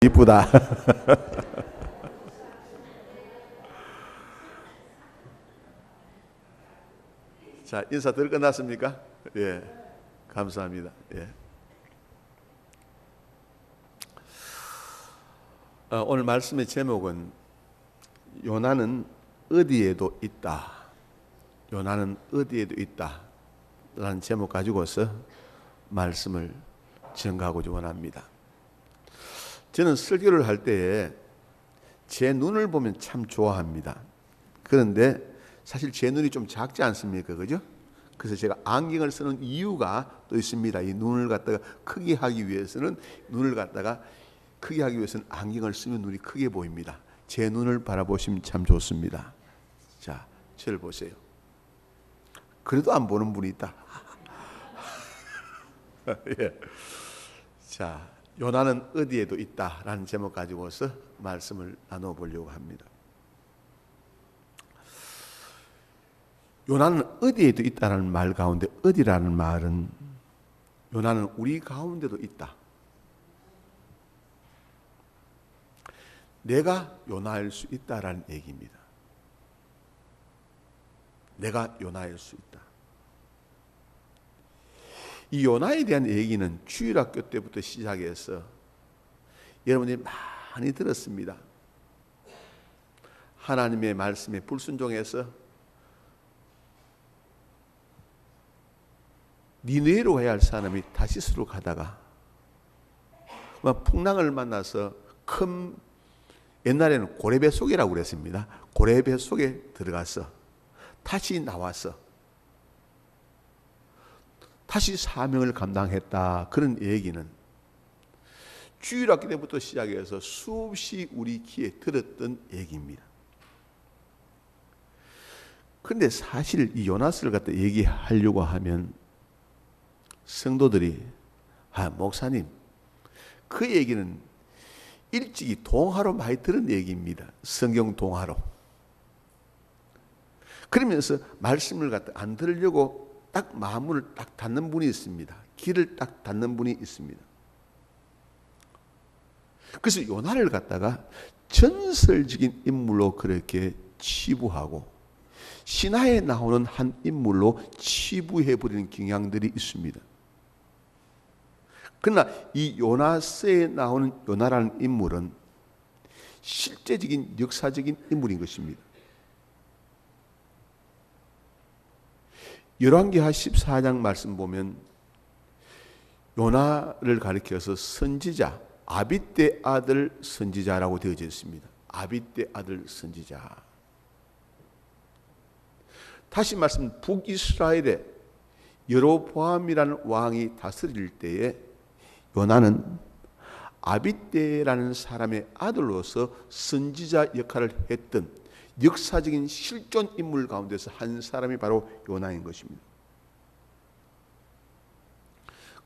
이쁘다. 자, 인사들 끝났습니까? 예, 감사합니다. 예. 오늘 말씀의 제목은 요나는 어디에도 있다. 요나는 어디에도 있다. 라는 제목 가지고서 말씀을 전가하고자 원합니다. 저는 설교를 할 때에 제 눈을 보면 참 좋아합니다. 그런데 사실 제 눈이 좀 작지 않습니까? 그죠? 그래서 제가 안경을 쓰는 이유가 또 있습니다. 이 눈을 갖다가 크게 하기 위해서는 안경을 쓰면 눈이 크게 보입니다. 제 눈을 바라보시면 참 좋습니다. 자, 저를 보세요. 그래도 안 보는 분이 있다. 예. 자, 요나는 어디에도 있다라는 제목 가지고서 말씀을 나눠보려고 합니다. 요나는 어디에도 있다라는 말 가운데 어디라는 말은 요나는 우리 가운데도 있다. 내가 요나일 수 있다라는 얘기입니다. 내가 요나일 수 있다. 이 요나에 대한 얘기는 주일학교 때부터 시작해서 여러분들이 많이 들었습니다. 하나님의 말씀에 불순종해서 니느웨로 가야 할 사람이 다시스로 가다가 풍랑을 만나서 큰 옛날에는 고래배 속이라고 그랬습니다. 고래배 속에 들어가서 다시 나와서 다시 사명을 감당했다. 그런 얘기는 주일학기 때부터 시작해서 수없이 우리 귀에 들었던 얘기입니다. 그런데 사실 이 요나스를 갖다 얘기하려고 하면 성도들이 목사님 그 얘기는 일찍이 동화로 많이 들은 얘기입니다. 성경 동화로. 그러면서 말씀을 갖다 안 들으려고 딱 마음을 딱 닫는 분이 있습니다. 귀를 딱 닫는 분이 있습니다. 그래서 요나를 갖다가 전설적인 인물로 그렇게 치부하고 신화에 나오는 한 인물로 치부해버리는 경향들이 있습니다. 그러나 이 요나서에 나오는 요나라는 인물은 실제적인 역사적인 인물인 것입니다. 열왕기하 14장 말씀 보면 요나를 가리켜서 선지자, 아빗대 아들 선지자라고 되어져 있습니다. 아빗대 아들 선지자. 다시 말씀 북이스라엘에 여로보암이라는 왕이 다스릴 때에 요나는 아빗대라는 사람의 아들로서 선지자 역할을 했던 역사적인 실존 인물 가운데서 한 사람이 바로 요나인 것입니다.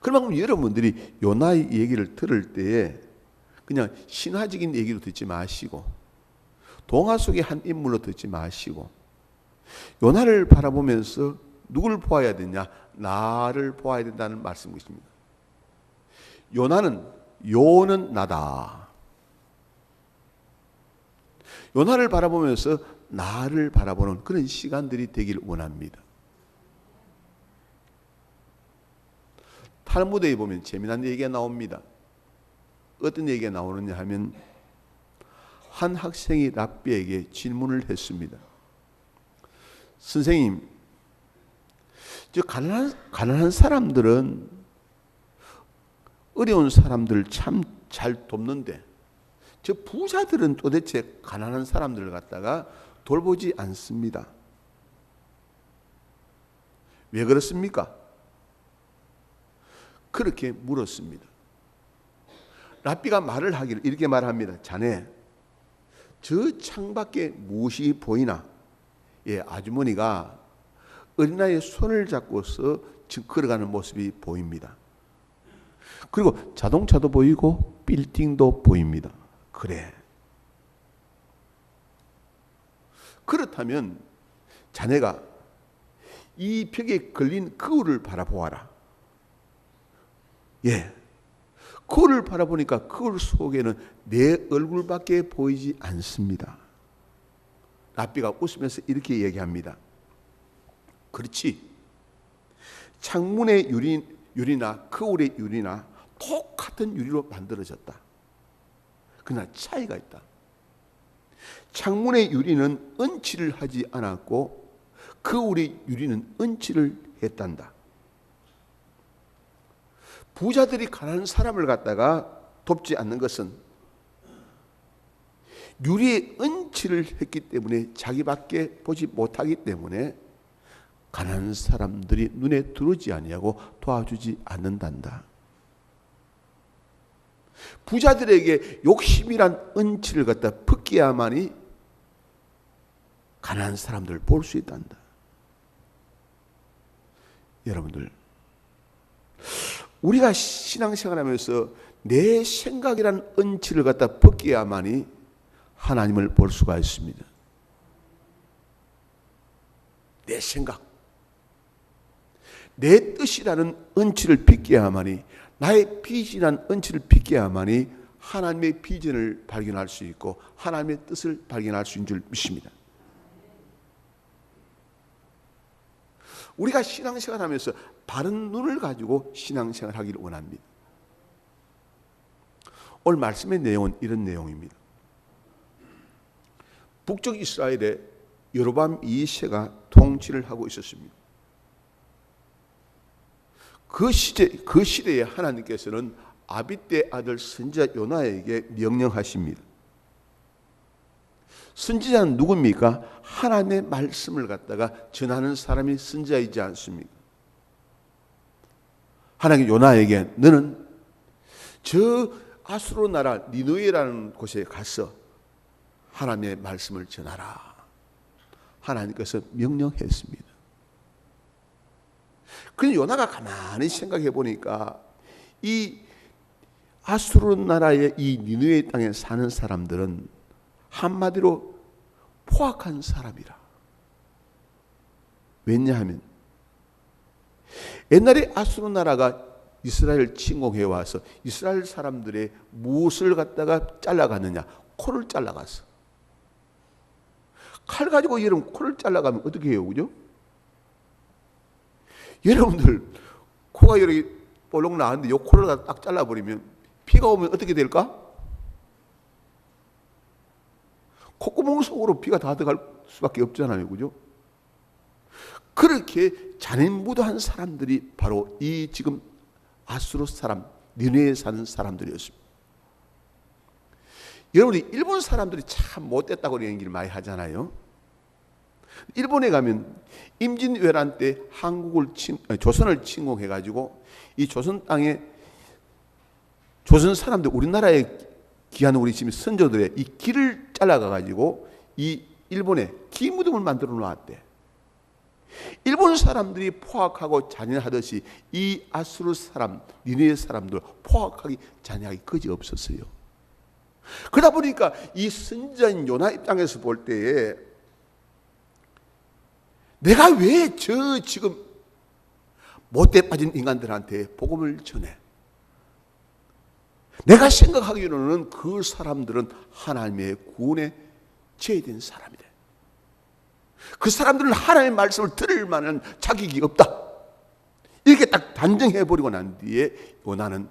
그러면 여러분들이 요나의 얘기를 들을 때에 그냥 신화적인 얘기로 듣지 마시고 동화 속의 한 인물로 듣지 마시고 요나를 바라보면서 누구를 보아야 되냐? 나를 보아야 된다는 말씀인 것입니다. 요는 나다. 요나를 바라보면서 나를 바라보는 그런 시간들이 되길 원합니다. 탈무드에 보면 재미난 얘기가 나옵니다. 어떤 얘기가 나오느냐 하면 한 학생이 랍비에게 질문을 했습니다. 선생님, 저 가난한 사람들은 어려운 사람들 참 잘 돕는데 저 부자들은 도대체 가난한 사람들을 갖다가 돌보지 않습니다. 왜 그렇습니까? 그렇게 물었습니다. 랍비가 말을 하기를 이렇게 말합니다. 자네, 저 창밖에 무엇이 보이나? 예, 아주머니가 어린아이의 손을 잡고서 걸어가는 모습이 보입니다. 그리고 자동차도 보이고 빌딩도 보입니다. 그래. 그렇다면 자네가 이 벽에 걸린 거울을 바라보아라. 예. 그를 바라보니까 그 속에는 내 얼굴밖에 보이지 않습니다. 랍비가 웃으면서 이렇게 얘기합니다. 그렇지. 창문의 유리나 거울의 유리나 똑같은 유리로 만들어졌다. 그러나 차이가 있다. 창문의 유리는 얹칠을 하지 않았고 거울의 유리는 얹칠을 했단다. 부자들이 가난한 사람을 갖다가 돕지 않는 것은 유리에 얹칠을 했기 때문에 자기밖에 보지 못하기 때문에 가난한 사람들이 눈에 들어오지 아니하고 도와주지 않는단다. 부자들에게 욕심이란 얹칠을 갖다 벗겨야만이 가난한 사람들을 볼 수 있단다. 여러분들, 우리가 신앙생활하면서 내 생각이란 얹칠을 갖다 벗겨야만이 하나님을 볼 수가 있습니다. 내 생각, 내 뜻이라는 얹칠을 벗겨야만이, 나의 비전이라는 얹칠을 벗겨야만이 하나님의 비전을 발견할 수 있고 하나님의 뜻을 발견할 수 있는 줄 믿습니다. 우리가 신앙생활 하면서 바른 눈을 가지고 신앙생활 하기를 원합니다. 오늘 말씀의 내용은 이런 내용입니다. 북쪽 이스라엘에 여로보암 2세가 통치를 하고 있었습니다. 그 시대에 하나님께서는 아빗의 아들 선지자 요나에게 명령하십니다. 선지자는 누굽니까? 하나님의 말씀을 갖다가 전하는 사람이 선지자이지 않습니까? 하나님 요나에게 너는 저 아수르 나라 니느웨라는 곳에 가서 하나님의 말씀을 전하라. 하나님께서 명령했습니다. 그런데 요나가 가만히 생각해 보니까 이 아수르 나라의 이 니느웨 땅에 사는 사람들은 한마디로 포악한 사람이라. 왜냐하면 옛날에 아수르 나라가 이스라엘을 침공해 와서 이스라엘 사람들의 무엇을 갖다가 잘라갔느냐? 코를 잘라갔어. 칼 가지고 여러분 코를 잘라가면 어떻게 해요? 그죠? 여러분들 코가 이렇게 볼록 나왔는데 이 코를 딱 잘라버리면 피가 오면 어떻게 될까? 콧구멍 속으로 피가 다 들어갈 수밖에 없잖아요. 그죠? 그렇게 잔인무도한 사람들이 바로 이 지금 아수르 사람, 니느웨에 사는 사람들이었습니다. 여러분이 일본 사람들이 참 못됐다고 얘기를 많이 하잖아요. 일본에 가면 임진왜란 때 조선을 침공해가지고 이 조선 땅에 조선 사람들, 우리나라에 귀한 우리 지금 선조들의 이 길을 잘라가가지고 이 일본에 기 무덤을 만들어 놓았대. 일본 사람들이 포악하고 잔인하듯이 이 아수르 사람, 니느웨 사람들 포악하기 잔인하기 그지 없었어요. 그러다 보니까 이 선지자인 요나 입장에서 볼 때에 내가 왜 저 지금 못돼 빠진 인간들한테 복음을 전해? 내가 생각하기로는 그 사람들은 하나님의 구원에 제외된 사람이다. 그 사람들은 하나님의 말씀을 들을 만한 자격이 없다. 이렇게 딱 단정해버리고 난 뒤에 요나는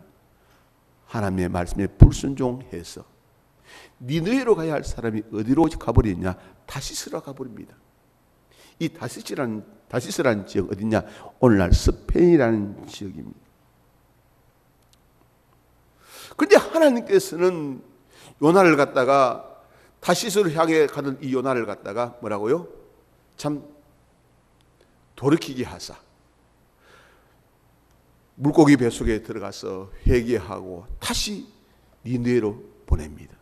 하나님의 말씀에 불순종해서 니느웨로 가야 할 사람이 어디로 가버렸냐? 다시스로 가버립니다. 이 다시스라는 지역 어디냐? 오늘날 스페인이라는 지역입니다. 그런데 하나님께서는 요나를 갖다가 다시스를 향해 가던 이 요나를 갖다가 뭐라고요? 참 돌이키게 하사 물고기 뱃속에 들어가서 회개하고 다시 니느웨로 보냅니다.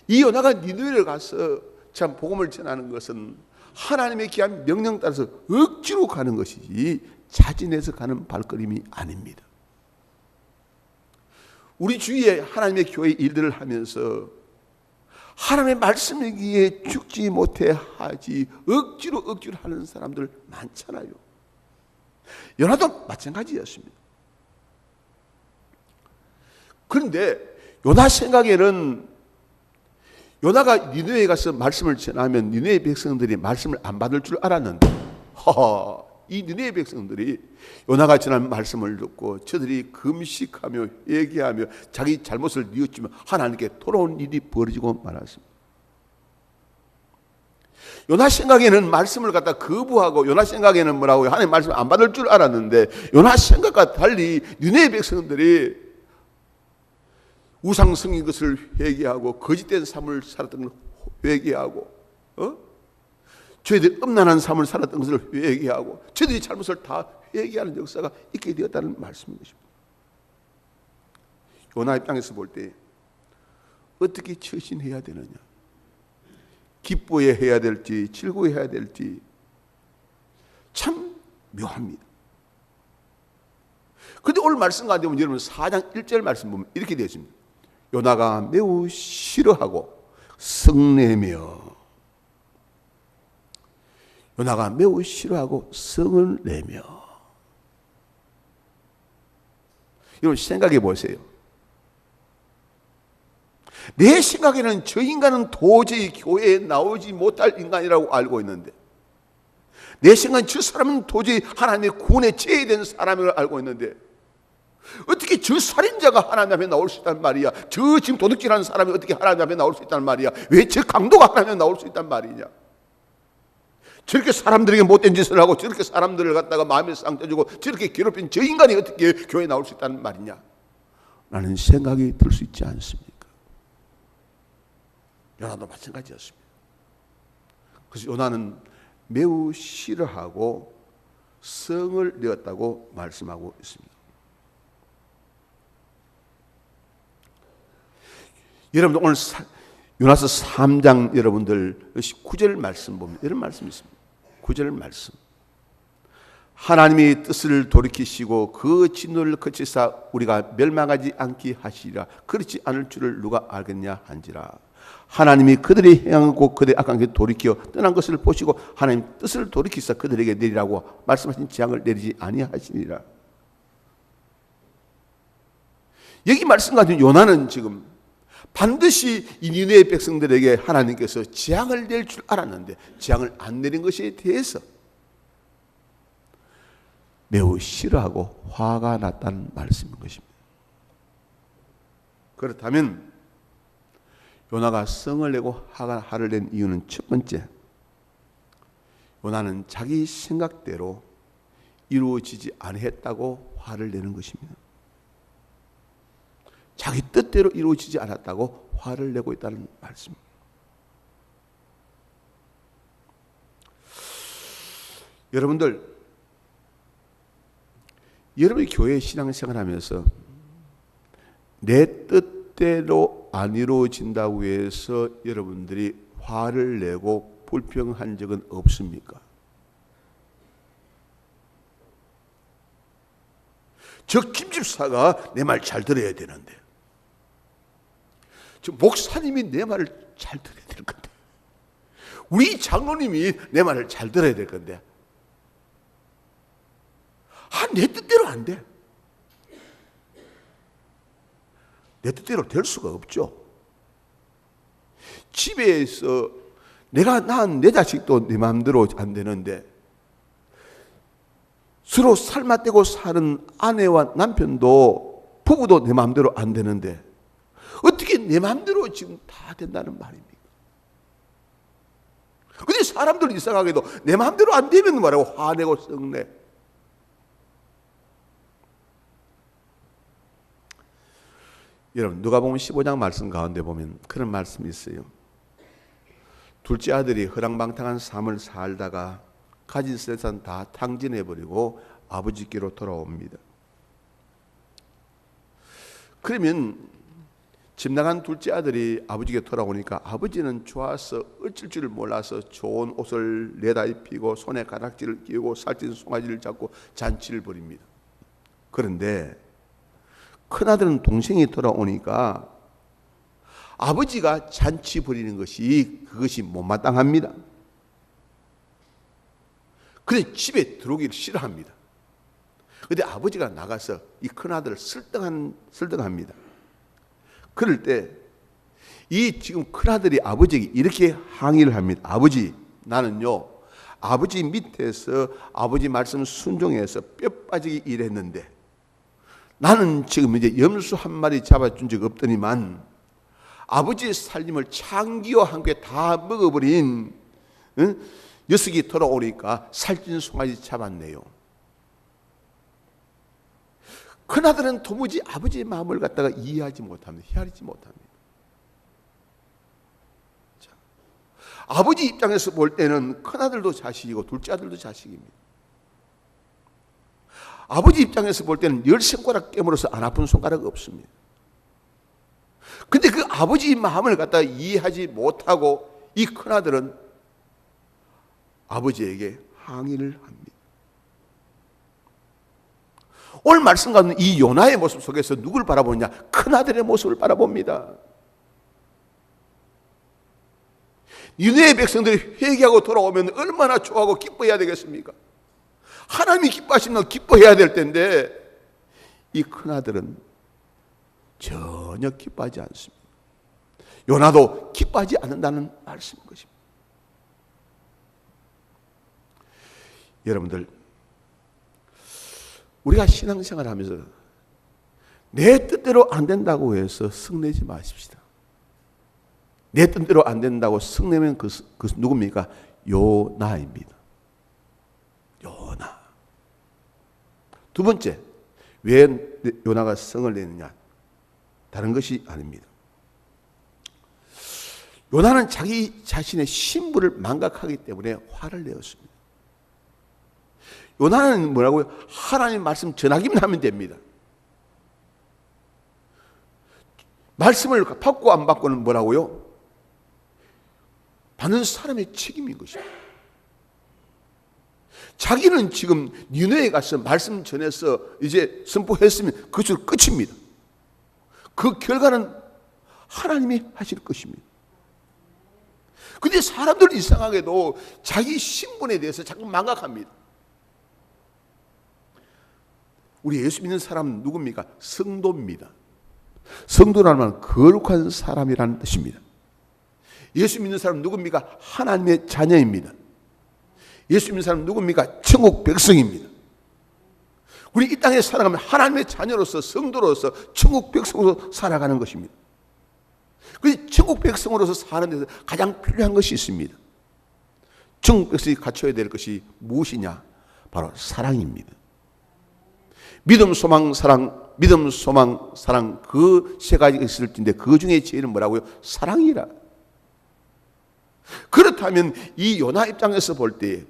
이 요나가 니느웨를 가서 참 복음을 전하는 것은 하나님의 귀한 명령 따라서 억지로 가는 것이지 자진해서 가는 발걸음이 아닙니다. 우리 주위에 하나님의 교회 일들을 하면서 하나님의 말씀이기에 죽지 못해 하지 억지로 하는 사람들 많잖아요. 요나도 마찬가지였습니다. 그런데 요나 생각에는 요나가 니느웨에 가서 말씀을 전하면 니느웨 백성들이 말씀을 안 받을 줄 알았는데 이 니느웨 백성들이 요나가 전한 말씀을 듣고 저들이 금식하며 회개하며 자기 잘못을 뉘우치며 하나님께 돌아온 일이 벌어지고 말았습니다. 요나 생각에는 말씀을 갖다 거부하고 요나 생각에는 뭐라고요? 하나님 말씀을 안 받을 줄 알았는데 요나 생각과 달리 니느웨 백성들이 우상 성인 것을 회개하고 거짓된 삶을 살았던 것을 회개하고 저희들이 음란한 삶을 살았던 것을 회개하고 저희들이 잘못을 다 회개하는 역사가 있게 되었다는 말씀인 것입니다. 요나 입장에서 볼 때 어떻게 처신해야 되느냐, 기뻐해야 될지 즐거워해야 될지 참 묘합니다. 그런데 오늘 말씀 가운데 보면 여러분 4장 1절 말씀 보면 이렇게 되어 있습니다. 요나가 매우 싫어하고 성내며, 요나가 매우 싫어하고 성을 내며. 여러분 생각해 보세요. 내 생각에는 저 인간은 도저히 교회에 나오지 못할 인간이라고 알고 있는데, 내 생각엔 저 사람은 도저히 하나님의 구원에 제외된 사람을 알고 있는데, 어떻게 저 살인자가 하나님 앞에 나올 수 있단 말이야? 저 지금 도둑질하는 사람이 어떻게 하나님 앞에 나올 수 있단 말이야? 왜 저 강도가 하나님 앞에 나올 수 있단 말이냐? 저렇게 사람들에게 못된 짓을 하고 저렇게 사람들을 갖다가 마음에 상처 주고 저렇게 괴롭힌 저 인간이 어떻게 교회에 나올 수 있다는 말이냐? 라는 생각이 들 수 있지 않습니까? 요나도 마찬가지였습니다. 그래서 요나는 매우 싫어하고 성을 내었다고 말씀하고 있습니다. 여러분들 오늘 요나서 3장 여러분들 9절 말씀 보면 이런 말씀이 있습니다. 9절 말씀. 하나님이 뜻을 돌이키시고 그 진노를 거치사 우리가 멸망하지 않게 하시리라. 그렇지 않을 줄을 누가 알겠냐 한지라. 하나님이 그들이 행하고 그들의 악한 길 돌이켜 떠난 것을 보시고 하나님 뜻을 돌이키사 그들에게 내리라고 말씀하신 재앙을 내리지 아니하시니라. 여기 말씀 같은 요나는 지금 반드시 이 니느웨 백성들에게 하나님께서 재앙을 낼 줄 알았는데 재앙을 안 내린 것에 대해서 매우 싫어하고 화가 났다는 말씀인 것입니다. 그렇다면 요나가 성을 내고 화를 낸 이유는 첫 번째, 요나는 자기 생각대로 이루어지지 않았다고 화를 내는 것입니다. 자기 뜻대로 이루어지지 않았다고 화를 내고 있다는 말씀입니다. 여러분들, 여러분이 교회 신앙생활 하면서 내 뜻대로 안 이루어진다고 해서 여러분들이 화를 내고 불평한 적은 없습니까? 저 김집사가 내 말 잘 들어야 되는데, 저 목사님이 내 말을 잘 들어야 될 건데, 우리 장로님이 내 말을 잘 들어야 될 건데, 내 뜻대로 안 돼. 내 뜻대로 될 수가 없죠. 집에서 내가 낳은 내 자식도 내 마음대로 안 되는데, 서로 살맛대고 사는 아내와 남편도 부부도 내 마음대로 안 되는데 어떻게 내 마음대로 지금 다 된다는 말입니까? 근데 사람들은 이상하게도 내 마음대로 안 되면 말하고 화내고 성내. 여러분 누가복음 15장 말씀 가운데 보면 그런 말씀이 있어요. 둘째 아들이 허랑방탕한 삶을 살다가 가진 재산 다 탕진해버리고 아버지께로 돌아옵니다. 그러면 집 나간 둘째 아들이 아버지께 돌아오니까 아버지는 좋아서 어쩔 줄을 몰라서 좋은 옷을 내다 입히고 손에 가락지를 끼우고 살찐 송아지를 잡고 잔치를 벌입니다. 그런데 큰아들은 동생이 돌아오니까 아버지가 잔치 벌이는 그것이 못마땅합니다. 그래서 집에 들어오기를 싫어합니다. 그런데 아버지가 나가서 이 큰아들을 설득합니다. 그럴 때 이 지금 큰아들이 아버지에게 이렇게 항의를 합니다. 아버지, 나는요 아버지 밑에서 아버지 말씀 순종해서 뼈 빠지게 일했는데 나는 지금 이제 염소 한 마리 잡아준 적 없더니만 아버지의 살림을 창기와 함께 다 먹어버린 녀석이 돌아오니까 살찐 송아지 잡았네요. 큰아들은 도무지 아버지의 마음을 갖다가 이해하지 못합니다. 헤아리지 못합니다. 자, 아버지 입장에서 볼 때는 큰아들도 자식이고 둘째 아들도 자식입니다. 아버지 입장에서 볼 때는 10손가락 깨물어서 안 아픈 손가락 없습니다. 근데 그 아버지의 마음을 갖다가 이해하지 못하고 이 큰아들은 아버지에게 항의를 합니다. 오늘 말씀 가운데 이 요나의 모습 속에서 누굴 바라보느냐? 큰아들의 모습을 바라봅니다. 니느웨 백성들이 회개하고 돌아오면 얼마나 좋아하고 기뻐해야 되겠습니까? 하나님이 기뻐하시면 기뻐해야 될 텐데 이 큰아들은 전혀 기뻐하지 않습니다. 요나도 기뻐하지 않는다는 말씀인 것입니다. 여러분들, 우리가 신앙생활 하면서 내 뜻대로 안 된다고 해서 성내지 마십시다. 내 뜻대로 안 된다고 성내면 그 누굽니까? 요나입니다. 요나. 두 번째, 왜 요나가 성을 내느냐? 다른 것이 아닙니다. 요나는 자기 자신의 신분을 망각하기 때문에 화를 내었습니다. 요나는 뭐라고요? 하나님 말씀 전하기만 하면 됩니다. 말씀을 받고 안 받고는 뭐라고요? 받는 사람의 책임인 것입니다. 자기는 지금 니느웨에 가서 말씀 전해서 이제 선포했으면 그것으로 끝입니다. 그 결과는 하나님이 하실 것입니다. 근데 사람들은 이상하게도 자기 신분에 대해서 자꾸 망각합니다. 우리 예수 믿는 사람은 누굽니까? 성도입니다. 성도라는 말은 거룩한 사람이라는 뜻입니다. 예수 믿는 사람은 누굽니까? 하나님의 자녀입니다. 예수 믿는 사람은 누굽니까? 천국 백성입니다. 우리 이 땅에 살아가면 하나님의 자녀로서 성도로서 천국 백성으로 살아가는 것입니다. 그래서 천국 백성으로서 사는 데서 가장 필요한 것이 있습니다. 천국 백성이 갖춰야 될 것이 무엇이냐? 바로 사랑입니다. 믿음, 소망, 사랑, 믿음, 소망, 사랑 그 세 가지가 있을 텐데 그 중에 제일은 뭐라고요? 사랑이라. 그렇다면 이 요나 입장에서 볼 때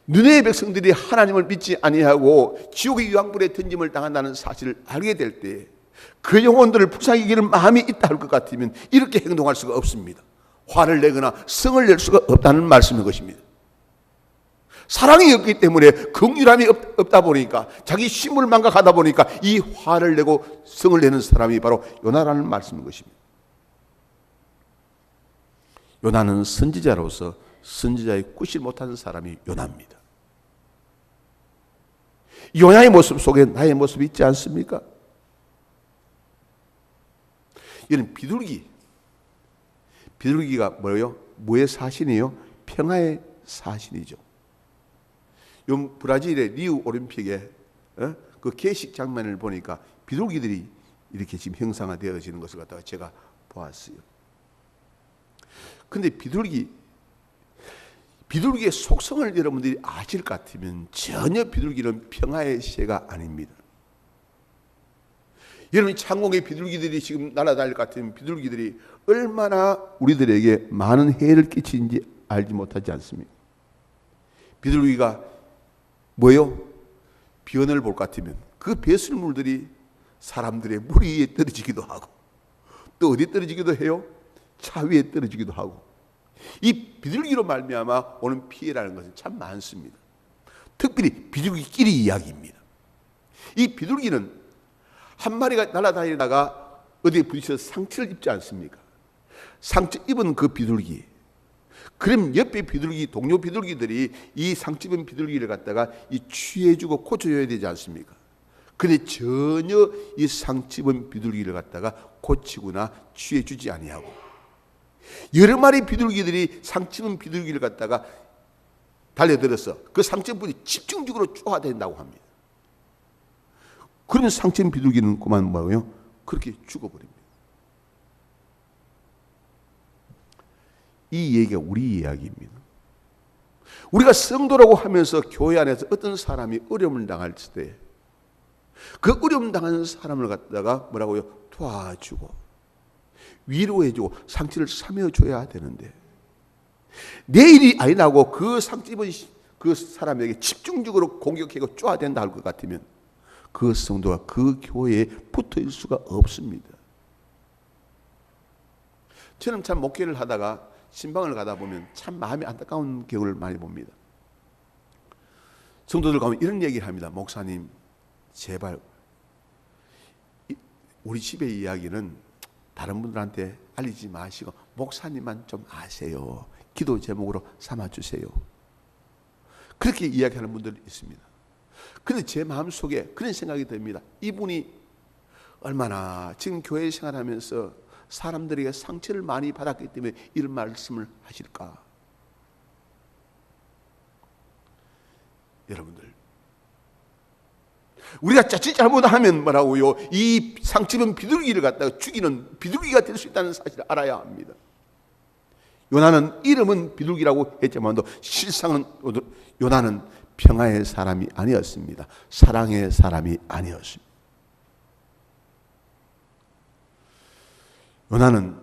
니느웨 백성들이 하나님을 믿지 아니하고 지옥의 유황불에 던짐을 당한다는 사실을 알게 될 때 그 영혼들을 불쌍히 여기는 마음이 있다 할 것 같으면 이렇게 행동할 수가 없습니다. 화를 내거나 성을 낼 수가 없다는 말씀인 것입니다. 사랑이 없기 때문에 긍휼함이 없다 보니까 자기 신분을 망각하다 보니까 이 화를 내고 성을 내는 사람이 바로 요나라는 말씀인 것입니다. 요나는 선지자로서 선지자의 굿을 못하는 사람이 요나입니다. 요나의 모습 속에 나의 모습이 있지 않습니까? 이는 비둘기가 뭐예요? 뭐의 사신이에요? 평화의 사신이죠. 요 브라질의 리우 올림픽에 그 개식 장면을 보니까 비둘기들이 이렇게 지금 형상화되어지는 것을 갖다가 제가 보았어요. 근데 비둘기의 속성을 여러분들이 아실 것 같으면 전혀 비둘기는 평화의 새가 아닙니다. 여러분 창공의 비둘기들이 지금 날아다닐 것 같으면 비둘기들이 얼마나 우리들에게 많은 해를 끼치는지 알지 못하지 않습니까? 비둘기가 뭐요? 변을 볼 것 같으면 그 배설물들이 사람들의 무리 위에 떨어지기도 하고 또 어디 떨어지기도 해요? 차 위에 떨어지기도 하고 이 비둘기로 말미암아 오는 피해라는 것은 참 많습니다. 특별히 비둘기끼리 이야기입니다. 이 비둘기는 한 마리가 날아다니다가 어디에 부딪혀서 상처를 입지 않습니까? 상처 입은 그 비둘기, 그럼 옆에 비둘기, 동료 비둘기들이 이 상처 입은 비둘기를 갖다가 이 취해주고 고쳐줘야 되지 않습니까? 근데 전혀 이 상처 입은 비둘기를 갖다가 고치거나 취해주지 아니하고, 여러 마리 비둘기들이 상처 입은 비둘기를 갖다가 달려들어서 그 상처 입은 분이 집중적으로 쪼아댄다고 합니다. 그러면 상처 입은 비둘기는 그만 뭐예요? 그렇게 죽어버립니다. 이 얘기가 우리 이야기입니다. 우리가 성도라고 하면서 교회 안에서 어떤 사람이 어려움을 당할 때 그 어려움 당하는 사람을 갖다가 뭐라고요? 도와주고 위로해주고 상처를 사며줘야 되는데, 내 일이 아니라고 그 상처 입은 그 사람에게 집중적으로 공격하고 쪼아댄다 할 것 같으면 그 성도가 그 교회에 붙어 있을 수가 없습니다. 저는 참 목회를 하다가 신방을 가다 보면 참 마음이 안타까운 경우를 많이 봅니다. 성도들 가면 이런 얘기를 합니다. 목사님, 제발 우리 집의 이야기는 다른 분들한테 알리지 마시고 목사님만 좀 아세요. 기도 제목으로 삼아주세요. 그렇게 이야기하는 분들이 있습니다. 그런데 제 마음속에 그런 생각이 듭니다. 이분이 얼마나 지금 교회 생활하면서 사람들에게 상처를 많이 받았기 때문에 이런 말씀을 하실까? 여러분들, 우리가 자칫 잘못하면 뭐라고요? 이 상처 입은 비둘기를 갖다가 죽이는 비둘기가 될 수 있다는 사실을 알아야 합니다. 요나는 이름은 비둘기라고 했지만도 실상은 요나는 평화의 사람이 아니었습니다. 사랑의 사람이 아니었습니다. 요나는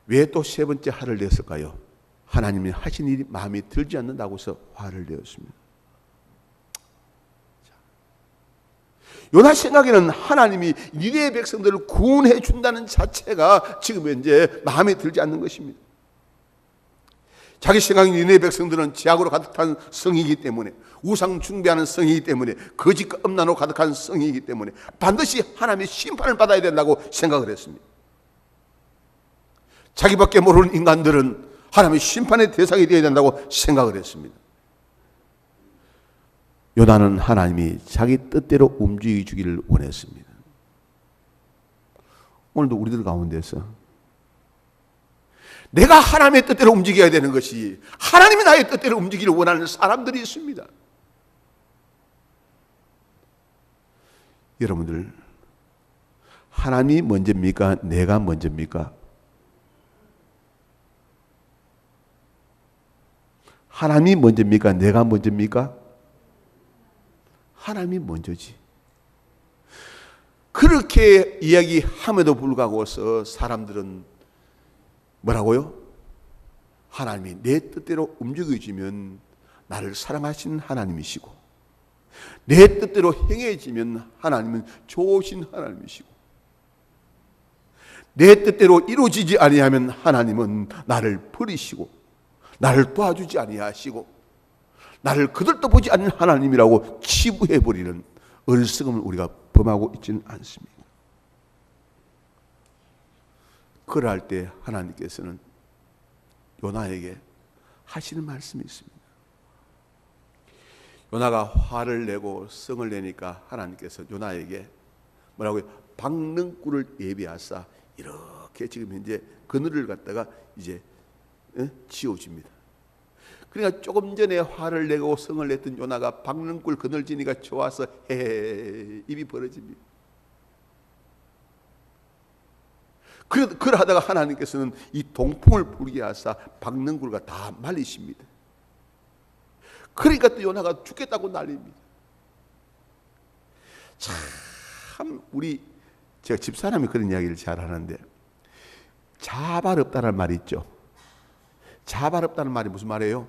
왜 또 세 번째 화를 냈을까요? 하나님이 하신 일이 마음에 들지 않는다고 해서 화를 내었습니다. 요나 생각에는 하나님이 니네의 백성들을 구원해 준다는 자체가 지금 현재 마음에 들지 않는 것입니다. 자기 생각에 니네의 백성들은 죄악으로 가득한 성이기 때문에, 우상 숭배하는 성이기 때문에, 거짓과 음란으로 가득한 성이기 때문에 반드시 하나님의 심판을 받아야 된다고 생각을 했습니다. 자기밖에 모르는 인간들은 하나님의 심판의 대상이 되어야 된다고 생각을 했습니다. 요나는 하나님이 자기 뜻대로 움직여 주기를 원했습니다. 오늘도 우리들 가운데서 내가 하나님의 뜻대로 움직여야 되는 것이, 하나님이 나의 뜻대로 움직이기를 원하는 사람들이 있습니다. 여러분들, 하나님이 먼저입니까? 내가 먼저입니까? 하나님이 먼저입니까? 내가 먼저입니까? 하나님이 먼저지. 그렇게 이야기함에도 불구하고서 사람들은 뭐라고요? 하나님이 내 뜻대로 움직여지면 나를 사랑하시는 하나님이시고, 내 뜻대로 행해지면 하나님은 좋으신 하나님이시고, 내 뜻대로 이루어지지 아니하면 하나님은 나를 버리시고 나를 도와주지 아니하시고 나를 그들도 보지 않는 하나님이라고 치부해버리는 어리석음을 우리가 범하고 있지는 않습니다. 그럴 때 하나님께서는 요나에게 하시는 말씀이 있습니다. 요나가 화를 내고 성을 내니까 하나님께서 요나에게 뭐라고요? 박능꿀을 예비하사 이렇게 지금 현재 그늘을 갖다가 이제 지어줍니다. 그러니까 조금 전에 화를 내고 성을 냈던 요나가 박능꿀 그늘지니까 좋아서 헤헤 입이 벌어집니다. 그러다가 하나님께서는 이 동풍을 불게 하사 박능꿀과 다 말리십니다. 그러니까 또 요나가 죽겠다고 난립니다. 참 제가 집사람이 그런 이야기를 잘 하는데, 자발 없다는 말이 있죠. 자발 없다는 말이 무슨 말이에요?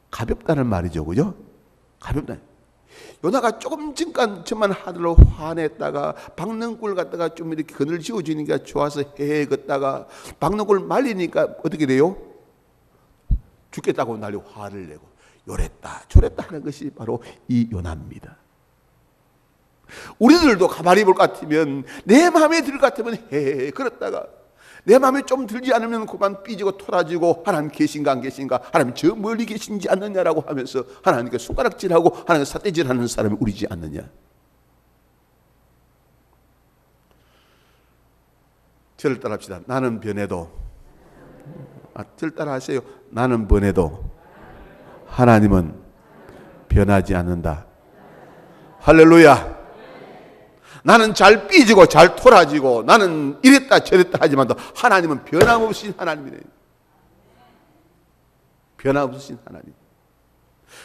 가볍다는 말이죠, 그죠? 가볍다. 요나가 조금 전만 하늘로 화냈다가 박능꿀 갖다가 좀 이렇게 그늘 지어주니까 좋아서 헤헤 걷다가 박능꿀 말리니까 어떻게 돼요? 죽겠다고 난리 화를 내고 요랬다 저랬다 하는 것이 바로 이 요나입니다. 우리들도 가만히 볼 것 같으면, 내 마음에 들 것 같으면 헤헤 그랬다가 내 마음에 좀 들지 않으면 그만 삐지고 토라지고 하나님 계신가 안 계신가, 하나님 저 멀리 계신지 않느냐라고 하면서 하나님께 손가락질하고 하나님께 삿대질하는 사람이 우리지 않느냐. 저를 따라합시다. 나는 변해도, 저를 따라하세요. 나는 변해도 하나님은 변하지 않는다. 할렐루야. 나는 잘 삐지고 잘 토라지고 나는 이랬다 저랬다 하지만 하나님은 변함없으신 하나님이래요. 변함없으신 하나님.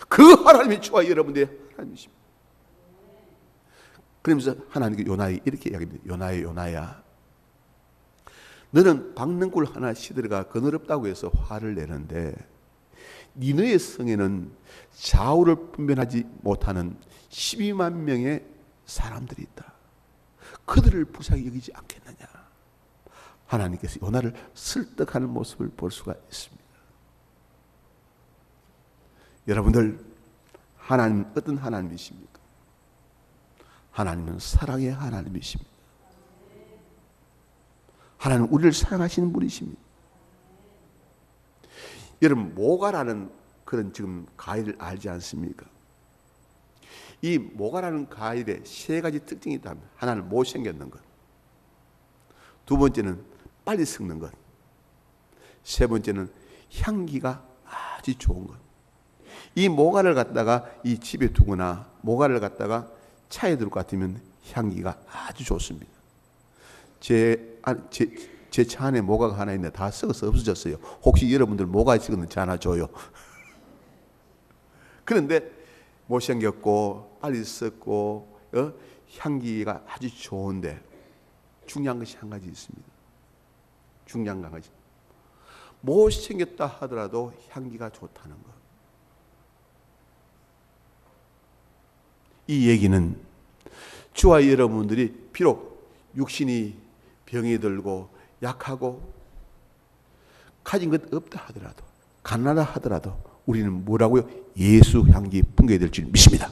그 하나님이 저와 여러분들의 하나님이십니다. 그러면서 하나님께 요나에 이렇게 이야기합니다. 요나야, 너는 박능굴 하나 시들어가 거느럽다고 해서 화를 내는데 니느의 성에는 좌우를 분별하지 못하는 12만 명의 사람들이 있다. 그들을 불쌍히 여기지 않겠느냐. 하나님께서 요나를 설득하는 모습을 볼 수가 있습니다. 여러분들, 하나님은 어떤 하나님이십니까? 하나님은 사랑의 하나님이십니다. 하나님은 우리를 사랑하시는 분이십니다. 여러분, 모가라는 그런 지금 과일을 알지 않습니까? 이 모가라는 과일에 세 가지 특징이 있다면, 하나는 못생겼는 것, 두 번째는 빨리 썩는 것, 세 번째는 향기가 아주 좋은 것. 이 모가를 갖다가 이 집에 두거나 모가를 갖다가 차에 둘 것 같으면 향기가 아주 좋습니다. 제 차 안에 모가가 하나 있는데 다 썩어서 없어졌어요. 혹시 여러분들 모가 있으면 차 하나 줘요. 그런데 못생겼고 빨리 썩고 향기가 아주 좋은데 중요한 것이 한 가지 있습니다. 중요한 한 가지. 못생겼다 하더라도 향기가 좋다는 것. 이 얘기는 저와 여러분들이 비록 육신이 병이 들고 약하고 가진 것 없다 하더라도, 가난하다 하더라도 우리는 뭐라고요? 예수 향기 풍겨야 될 줄 믿습니다.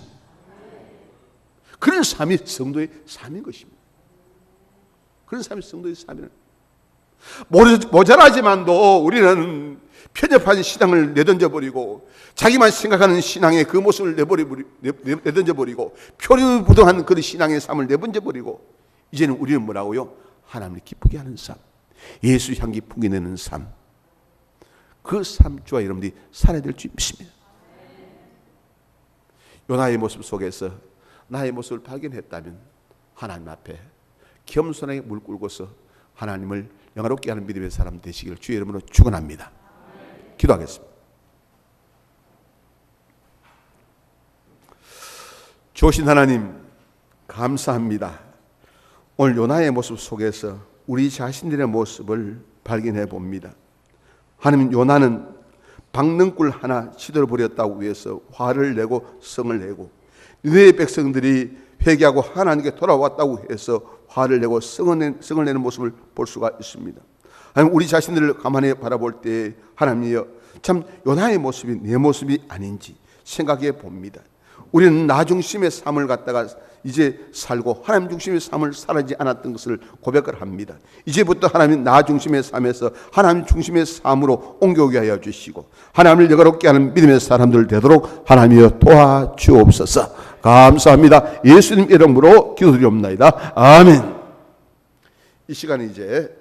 그런 삶이 성도의 삶인 것입니다. 그런 삶이 성도의 삶이는 모자라지만도 우리는 편협한 신앙을 내던져버리고 자기만 생각하는 신앙의 그 모습을 내던져버리고 표류부동한 그런 신앙의 삶을 내던져버리고 이제는 우리는 뭐라고요? 하나님을 기쁘게 하는 삶, 예수 향기 풍겨내는 삶, 그 삶 저와 여러분들이 살아야 될 줄 믿습니다. 요나의 모습 속에서 나의 모습을 발견했다면 하나님 앞에 겸손하게 물 꿇고서 하나님을 영화롭게 하는 믿음의 사람 되시기를 주의 이름으로 축원합니다. 기도하겠습니다. 좋으신 하나님, 감사합니다. 오늘 요나의 모습 속에서 우리 자신들의 모습을 발견해 봅니다. 하나님, 요나는 박능굴 하나 시들어 버렸다고 해서 화를 내고 성을 내고, 니느웨 백성들이 회개하고 하나님께 돌아왔다고 해서 화를 내고 성을 내는 모습을 볼 수가 있습니다. 하나님, 우리 자신들을 가만히 바라볼 때 하나님이여, 참 요나의 모습이 내 모습이 아닌지 생각해 봅니다. 우리는 나 중심의 삶을 갖다가 이제 살고 하나님 중심의 삶을 살지 않았던 것을 고백을 합니다. 이제부터 하나님 나 중심의 삶에서 하나님 중심의 삶으로 옮겨오게 하여 주시고 하나님을 영화롭게 하는 믿음의 사람들 되도록 하나님이여 도와주옵소서. 감사합니다. 예수님 이름으로 기도드리옵나이다. 아멘. 이 시간에 이제